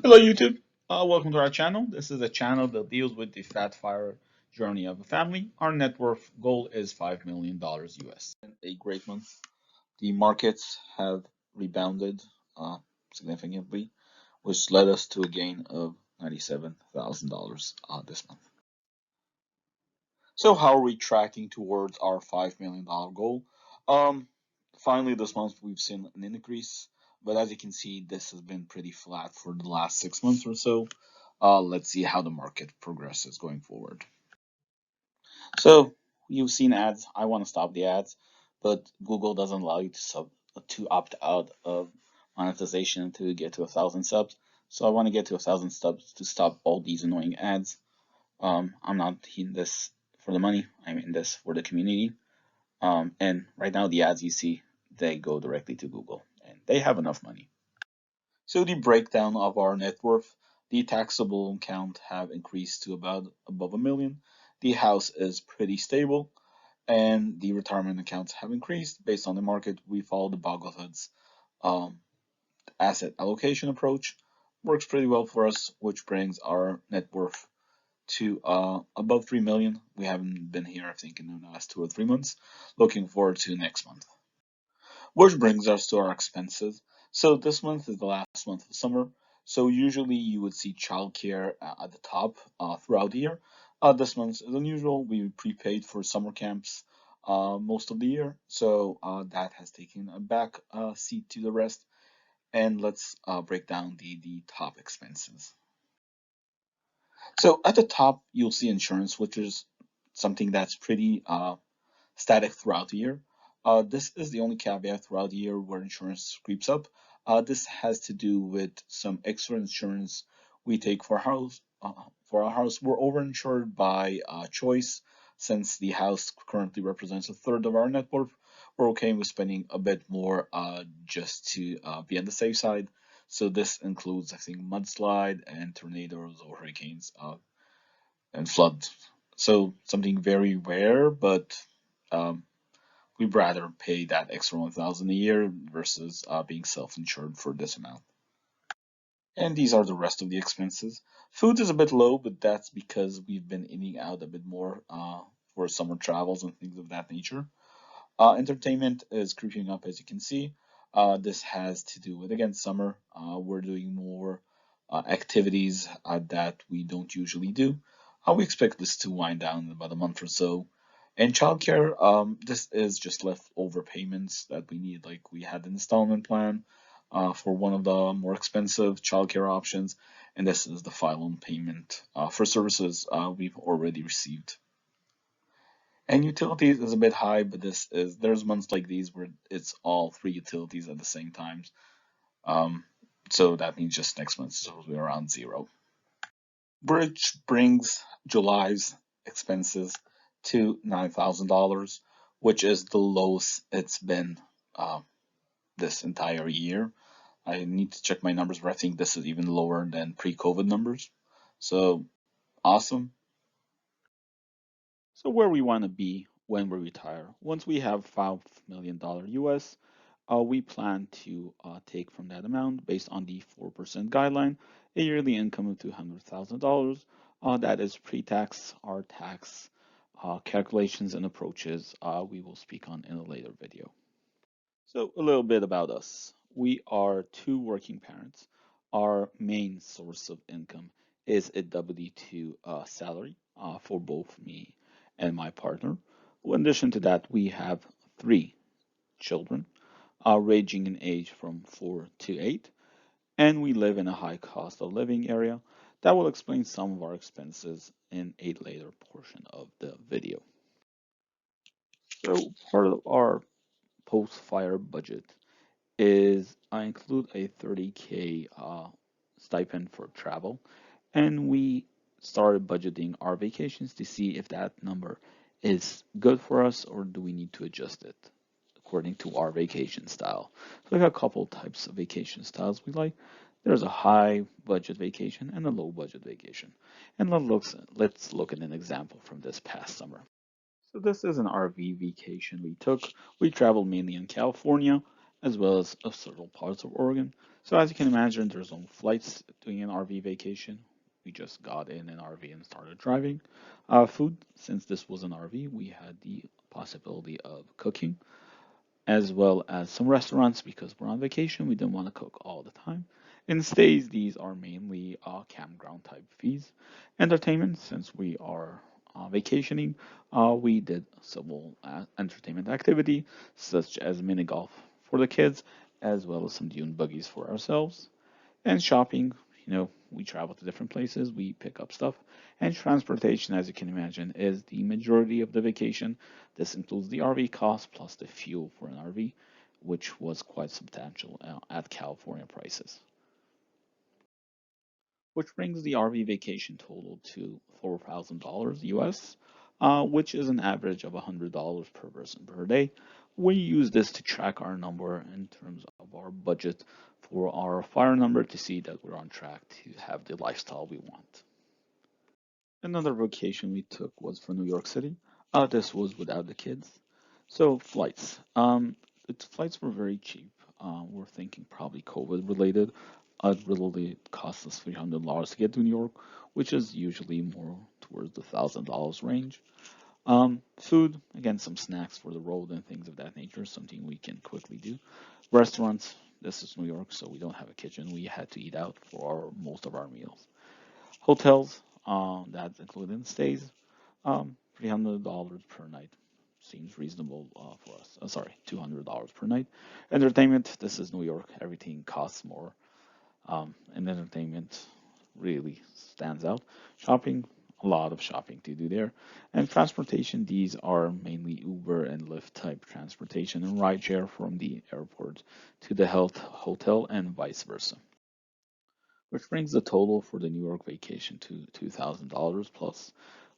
Hello YouTube, welcome to our channel. This is a channel that deals with the fat fire journey of a family. Our net worth goal is $5 million US. A great month. The markets have rebounded significantly, which led us to a gain of $97,000 this month. So how are we tracking towards our $5 million goal? Um, Finally this month we've seen an increase, but as you can see, this has been pretty flat for the last 6 months or so. Let's see how the market progresses going forward. So you've seen ads. I want to stop the ads, but Google doesn't allow you to opt out of monetization to get to 1,000 subs. So I want to get to 1,000 subs to stop all these annoying ads. I'm not in this for the money. I'm in this for the community. And right now the ads you see, they go directly to Google, and they have enough money. So the breakdown of our net worth, the taxable account have increased to about above a million. The house is pretty stable, and the retirement accounts have increased based on the market. We follow the Boglehead's um, asset allocation approach. Works pretty well for us, which brings our net worth to above 3 million. We haven't been here, I think, in the last 2 or 3 months. Looking forward to next month. Which brings us to our expenses. So this month is the last month of summer. So usually you would see childcare at the top throughout the year. This month is unusual. We prepaid for summer camps most of the year, so that has taken a back seat to the rest. And let's break down the top expenses. So at the top, you'll see insurance, which is something that's pretty static throughout the year. This is the only caveat throughout the year where insurance creeps up. This has to do with some extra insurance we take for house. For our house, we're overinsured by choice. Since the house currently represents a third of our net worth, we're okay with spending a bit more just to be on the safe side. So this includes, I think, mudslide and tornadoes or hurricanes and flood. So something very rare, but um, we'd rather pay that extra 1,000 a year versus being self-insured for this amount. And these are the rest of the expenses. Food is a bit low, but that's because we've been eating out a bit more for summer travels and things of that nature. Entertainment is creeping up, as you can see. This has to do with, again, summer. We're doing more activities that we don't usually do. We expect this to wind down in about a month or so. And childcare, this is just leftover payments that we need. Like we had an installment plan for one of the more expensive childcare options, and this is the final payment for services we've already received. And utilities is a bit high, but there's months like these where it's all three utilities at the same time. Um, so that means just next month so we're around zero. Which brings July's expenses to $9,000, which is the lowest it's been uh, this entire year. I need to check my numbers, but I think this is even lower than pre-COVID numbers. So awesome. So where we want to be when we retire. Once we have $5 million US, we plan to take from that amount based on the 4% guideline, a yearly income of $200,000. That is pre-tax. Our tax calculations and approaches we will speak on in a later video. So a little bit about us. We are two working parents. Our main source of income is a W-2 salary for both me and my partner. In addition to that, we have three children, ranging in age from 4 to 8, and we live in a high cost of living area. That will explain some of our expenses in a later portion of the video. So part of our post-fire budget is I include a 30K stipend for travel, and we started budgeting our vacations to see if that number is good for us or do we need to adjust it according to our vacation style. So we have a couple types of vacation styles we like. There's a high budget vacation and a low budget vacation. And let's look at an example from this past summer. So this is an RV vacation we took. We traveled mainly in California as well as several parts of Oregon. So as you can imagine, there's no flights doing an RV vacation. We just got in an RV and started driving. Food, since this was an RV, we had the possibility of cooking, as well as some restaurants because we're on vacation. We didn't want to cook all the time. In stays, these are mainly campground type fees. Entertainment, since we are vacationing, we did several entertainment activity such as mini golf for the kids, as well as some dune buggies for ourselves. And shopping, we travel to different places, we pick up stuff. And transportation, as you can imagine, is the majority of the vacation. This includes the RV cost plus the fuel for an RV, which was quite substantial at California prices. Which brings the RV vacation total to $4,000 US, which is an average of $100 per person per day. We use this to track our number in terms of our budget for our fire number to see that we're on track to have the lifestyle we want. Another vacation we took was for New York City. This was without the kids. So flights. The flights were very cheap. We're thinking probably COVID related. It really cost us $300 to get to New York, which is usually more towards the $1,000 range. Food, again, some snacks for the road and things of that nature, something we can quickly do. Restaurants, this is New York, so we don't have a kitchen. We had to eat out for most of our meals. Hotels, that's including stays, $300 per night seems reasonable for us. Sorry, $200 per night. Entertainment, this is New York. Everything costs more, and entertainment really stands out. Shopping, a lot of shopping to do there. And transportation, these are mainly Uber and Lyft type transportation and rideshare from the airport to the health hotel and vice versa. Which brings the total for the New York vacation to $2,000 plus,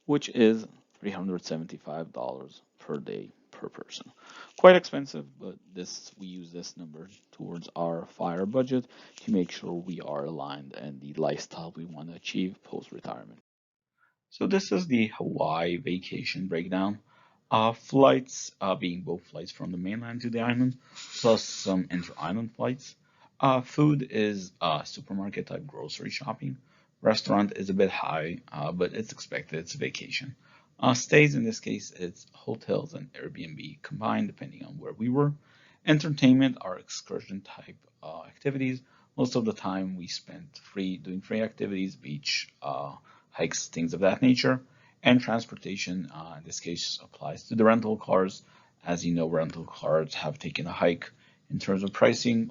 which is $375 per day per person. Quite expensive, but this we use this number towards our fire budget to make sure we are aligned and the lifestyle we want to achieve post retirement. So this is the Hawaii vacation breakdown. Flights being both flights from the mainland to the island, plus some inter-island flights. Food is supermarket type grocery shopping. Restaurant is a bit high, but it's expected. It's a vacation. Stays in this case, it's hotels and Airbnb combined, depending on where we were. Entertainment are excursion type activities. Most of the time we spent free doing free activities, beach, hikes, things of that nature. And transportation, in this case, applies to the rental cars. As you know, rental cars have taken a hike in terms of pricing.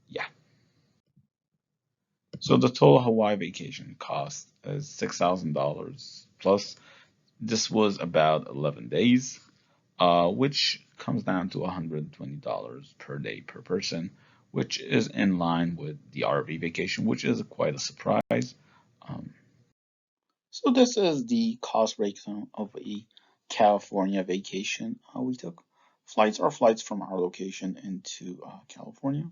Yeah. So the total Hawaii vacation cost is $6,000 plus. This was about 11 days, which comes down to $120 per day per person, which is in line with the RV vacation, which is quite a surprise. Um, So this is the cost breakdown of a California vacation we took. Flights are flights from our location into California,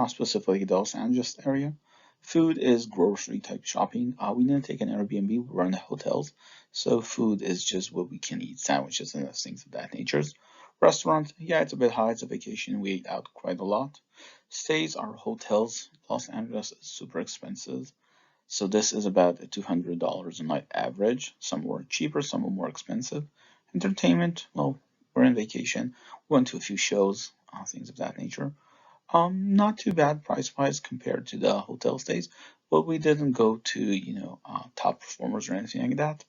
specifically the Los Angeles area. Food is grocery type shopping. We didn't take an Airbnb, we were in the hotels. So food is just what we can eat, sandwiches and things of that nature. Restaurant, yeah, it's a bit high, it's a vacation. We ate out quite a lot. Stays are hotels. Los Angeles is super expensive. So this is about $200 a night average. Some were cheaper, some were more expensive. Entertainment, well, we're in vacation. We went to a few shows, things of that nature. Not too bad price-wise compared to the hotel stays, but we didn't go to, top performers or anything like that.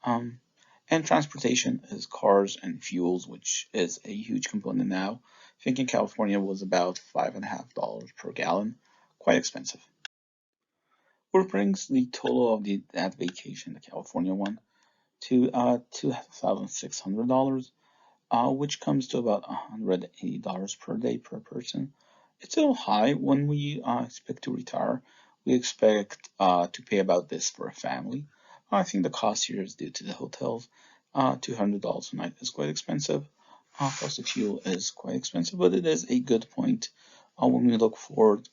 Um, and transportation is cars and fuels, which is a huge component now. I think in California was about $5.50 per gallon, quite expensive. What brings the total of that vacation, the California one, to $2,600, which comes to about $180 per day per person. It's a little high when we expect to retire. We expect to pay about this for a family. I think the cost here is due to the hotels. $200 a night is quite expensive. Plus the fuel is quite expensive, but it is a good point when we look forward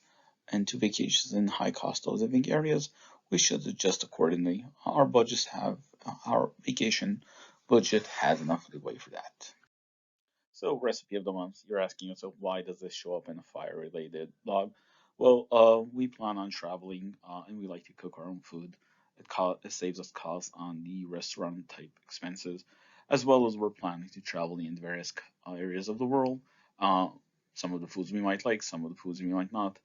into vacations in high cost of living areas. We should adjust accordingly. Our vacation budget has enough leeway for that. So, recipe of the month. You're asking yourself, why does this show up in a fire related blog? Well, we plan on traveling, and we like to cook our own food. It saves us costs on the restaurant type expenses, as well as we're planning to travel in various areas of the world. Uh, some of the foods we might like, some of the foods we might not.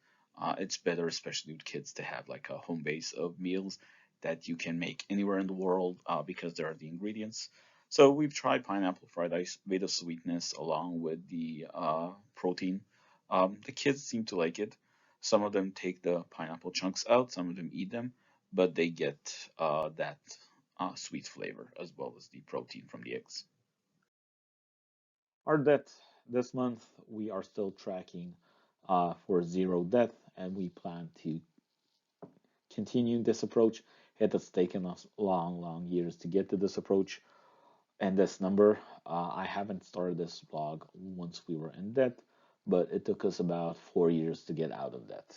It's better, especially with kids, to have like a home base of meals that you can make anywhere in the world, because there are the ingredients. So we've tried pineapple fried rice with the sweetness along with the protein. The kids seem to like it. Some of them take the pineapple chunks out, some of them eat them, but they get that sweet flavor as well as the protein from the eggs. Our debt this month, we are still tracking for zero debt, and we plan to continue this approach. It has taken us long, long years to get to this approach and this number. I haven't started this blog once we were in debt, but it took us about 4 years to get out of debt.